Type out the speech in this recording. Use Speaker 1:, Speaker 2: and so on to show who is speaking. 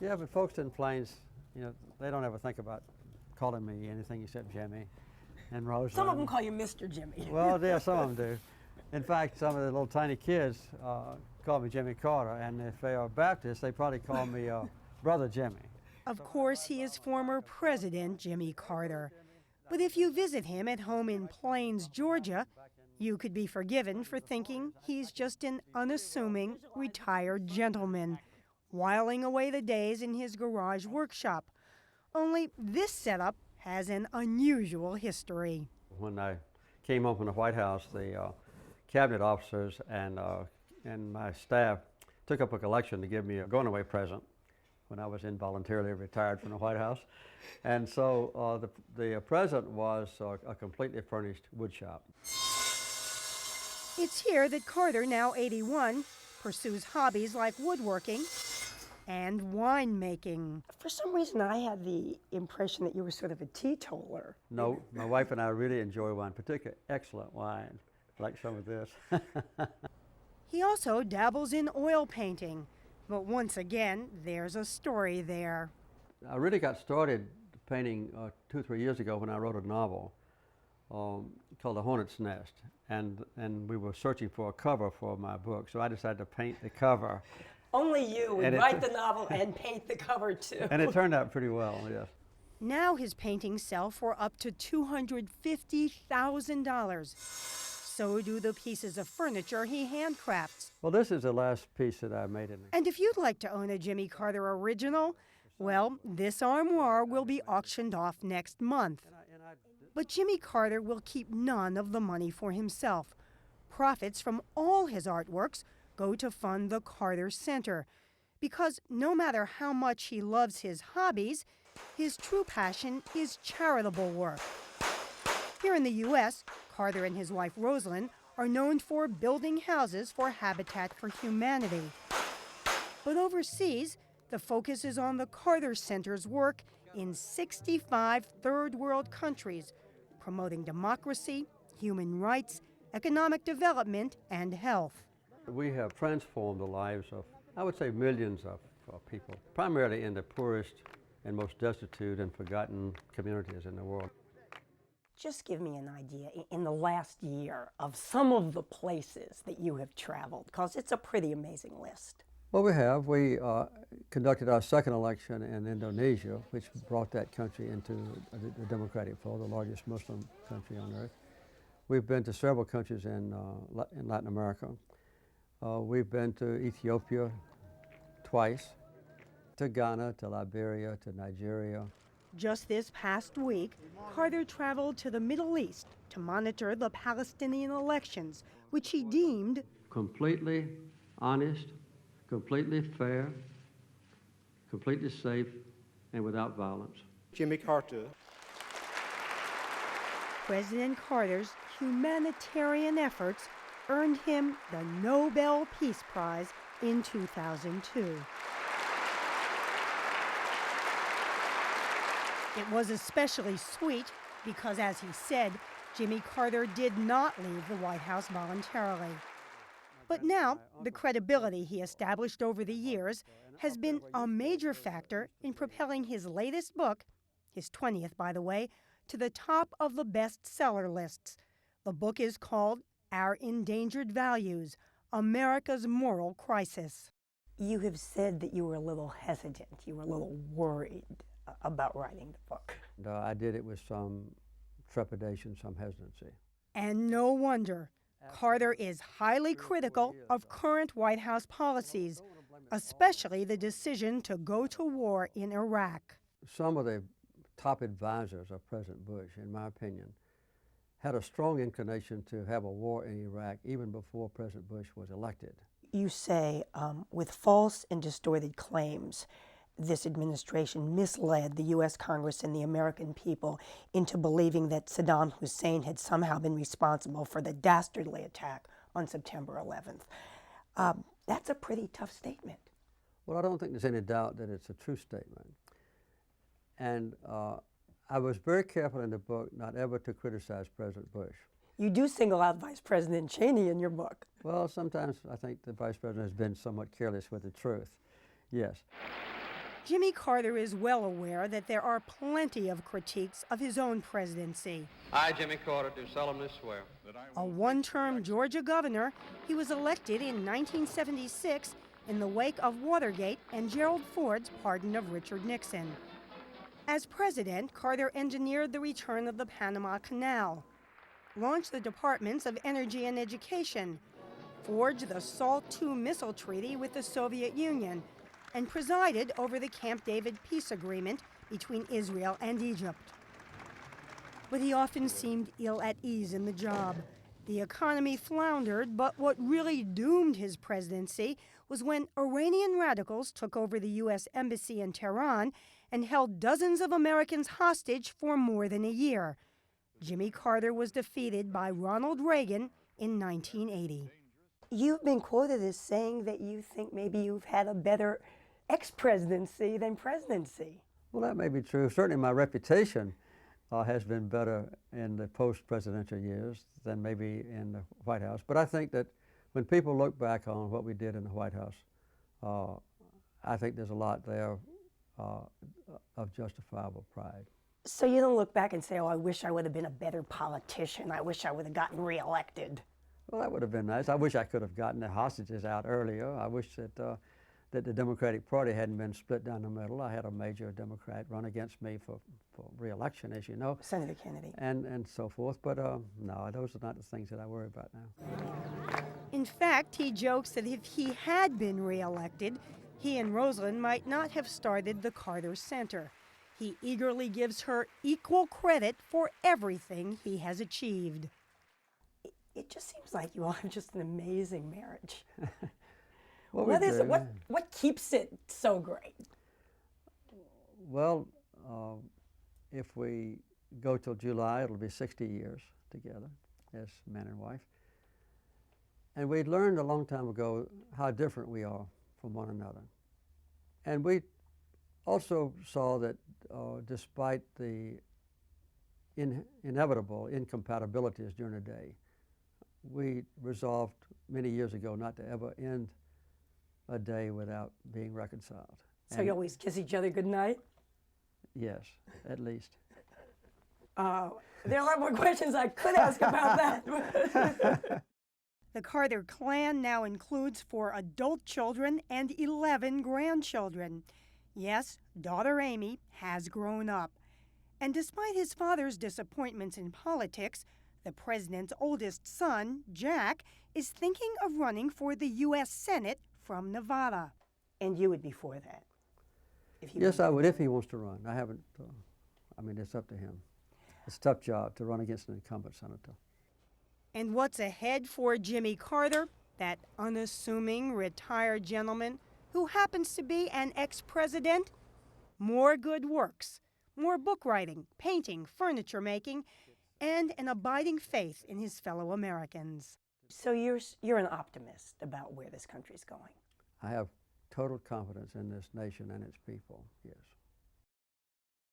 Speaker 1: Yeah, but folks in Plains, they don't ever think about calling me anything except Jimmy and Rosalind.
Speaker 2: Some of them call you Mr. Jimmy.
Speaker 1: Well, yeah, some of them do. In fact, some of the little tiny kids call me Jimmy Carter, and if they are Baptists, they probably call me Brother Jimmy.
Speaker 3: Of course, he is former President Jimmy Carter. But if you visit him at home in Plains, Georgia, you could be forgiven for thinking he's just an unassuming, retired gentleman, whiling away the days in his garage workshop. Only this setup has an unusual history.
Speaker 1: When I came home from the White House, the cabinet officers and my staff took up a collection to give me a going-away present when I was involuntarily retired from the White House. And so the present was a completely furnished wood shop.
Speaker 3: It's here that Carter, now 81, pursues hobbies like woodworking and winemaking.
Speaker 2: For some reason, I had the impression that you were sort of a teetotaler.
Speaker 1: No, my wife and I really enjoy wine, particularly excellent wine, like some of this.
Speaker 3: He also dabbles in oil painting, but once again, there's a story there.
Speaker 1: I really got started painting 2 or 3 years ago when I wrote a novel called The Hornet's Nest, and we were searching for a cover for my book, so I decided to paint the cover.
Speaker 2: Only you would write the novel and paint the cover too.
Speaker 1: And it turned out pretty well, yes.
Speaker 3: Now his paintings sell for up to $250,000. So do the pieces of furniture he handcrafts.
Speaker 1: Well, this is the last piece that I made.
Speaker 3: And if you'd like to own a Jimmy Carter original, well, this armoire will be auctioned off next month. But Jimmy Carter will keep none of the money for himself. Profits from all his artworks go to fund the Carter Center. Because no matter how much he loves his hobbies, his true passion is charitable work. Here in the U.S., Carter and his wife Rosalind are known for building houses for Habitat for Humanity. But overseas, the focus is on the Carter Center's work in 65 third world countries, promoting democracy, human rights, economic development, and health.
Speaker 1: We have transformed the lives of, I would say, millions of people, primarily in the poorest and most destitute and forgotten communities in the world.
Speaker 2: Just give me an idea in the last year of some of the places that you have traveled, because it's a pretty amazing list.
Speaker 1: Well, we have. We conducted our second election in Indonesia, which brought that country into the democratic fold, the largest Muslim country on earth. We've been to several countries in Latin America. We've been to Ethiopia twice, to Ghana, to Liberia, to Nigeria.
Speaker 3: Just this past week, Carter traveled to the Middle East to monitor the Palestinian elections, which he deemed
Speaker 1: completely honest, completely fair, completely safe, and without violence.
Speaker 4: Jimmy Carter.
Speaker 3: President Carter's humanitarian efforts earned him the Nobel Peace Prize in 2002. It was especially sweet because, as he said, Jimmy Carter did not leave the White House voluntarily. But now, the credibility he established over the years has been a major factor in propelling his latest book, his 20th, by the way, to the top of the bestseller lists. The book is called Our Endangered Values, America's Moral Crisis.
Speaker 2: You have said that you were a little hesitant, you were a little worried about writing the book.
Speaker 1: I did it with some trepidation, some hesitancy.
Speaker 3: And no wonder. Carter is highly critical of current White House policies, especially the decision to go to war in Iraq.
Speaker 1: Some of the top advisors of President Bush, in my opinion, had a strong inclination to have a war in Iraq even before President Bush was elected.
Speaker 2: You say, with false and distorted claims, this administration misled the U.S. Congress and the American people into believing that Saddam Hussein had somehow been responsible for the dastardly attack on September 11th. That's a pretty tough statement.
Speaker 1: Well, I don't think there's any doubt that it's a true statement. And I was very careful in the book not ever to criticize President Bush.
Speaker 2: You do single out Vice President Cheney in your book.
Speaker 1: Well, sometimes I think the Vice President has been somewhat careless with the truth, yes.
Speaker 3: Jimmy Carter is well aware that there are plenty of critiques of his own presidency.
Speaker 4: I, Jimmy Carter, do solemnly swear that
Speaker 3: A one-term Georgia governor, he was elected in 1976 in the wake of Watergate and Gerald Ford's pardon of Richard Nixon. As president, Carter engineered the return of the Panama Canal, launched the Departments of Energy and Education, forged the SALT II missile treaty with the Soviet Union, and presided over the Camp David peace agreement between Israel and Egypt. But he often seemed ill at ease in the job. The economy floundered, but what really doomed his presidency was when Iranian radicals took over the U.S. Embassy in Tehran and held dozens of Americans hostage for more than a year. Jimmy Carter was defeated by Ronald Reagan in 1980.
Speaker 2: You've been quoted as saying that you think maybe you've had a better ex-presidency than presidency.
Speaker 1: Well, that may be true. Certainly my reputation has been better in the post-presidential years than maybe in the White House. But I think that when people look back on what we did in the White House, I think there's a lot there of justifiable pride.
Speaker 2: So you don't look back and say, oh, I wish I would have been a better politician. I wish I would have gotten reelected.
Speaker 1: Well, that would have been nice. I wish I could have gotten the hostages out earlier. I wish that that the Democratic Party hadn't been split down the middle. I had a major Democrat run against me for re-election, as you know.
Speaker 2: Senator Kennedy.
Speaker 1: And so forth. But no, those are not the things that I worry about now.
Speaker 3: In fact, he jokes that if he had been reelected, he and Rosalynn might not have started the Carter Center. He eagerly gives her equal credit for everything he has achieved.
Speaker 2: It just seems like you all have just an amazing marriage.
Speaker 1: What
Speaker 2: is it? What keeps it so great?
Speaker 1: Well, if we go till July, it'll be 60 years together as man and wife. And we learned a long time ago how different we are from one another. And we also saw that despite the inevitable incompatibilities during the day, we resolved many years ago not to ever end a day without being reconciled.
Speaker 2: So you always kiss each other goodnight?
Speaker 1: Yes, at least.
Speaker 2: There are a lot more questions I could ask about that.
Speaker 3: The Carter clan now includes 4 adult children and 11 grandchildren. Yes, daughter Amy has grown up. And despite his father's disappointments in politics, the president's oldest son, Jack, is thinking of running for the U.S. Senate from Nevada.
Speaker 2: And you would be for that?
Speaker 1: Yes, I would, if he wants to run. I haven't, I mean, it's up to him. It's a tough job to run against an incumbent senator.
Speaker 3: And what's ahead for Jimmy Carter, that unassuming retired gentleman who happens to be an ex-president? More good works, more book writing, painting, furniture making, and an abiding faith in his fellow Americans.
Speaker 2: So you're an optimist about where this country's going?
Speaker 1: I have total confidence in this nation and its people, yes.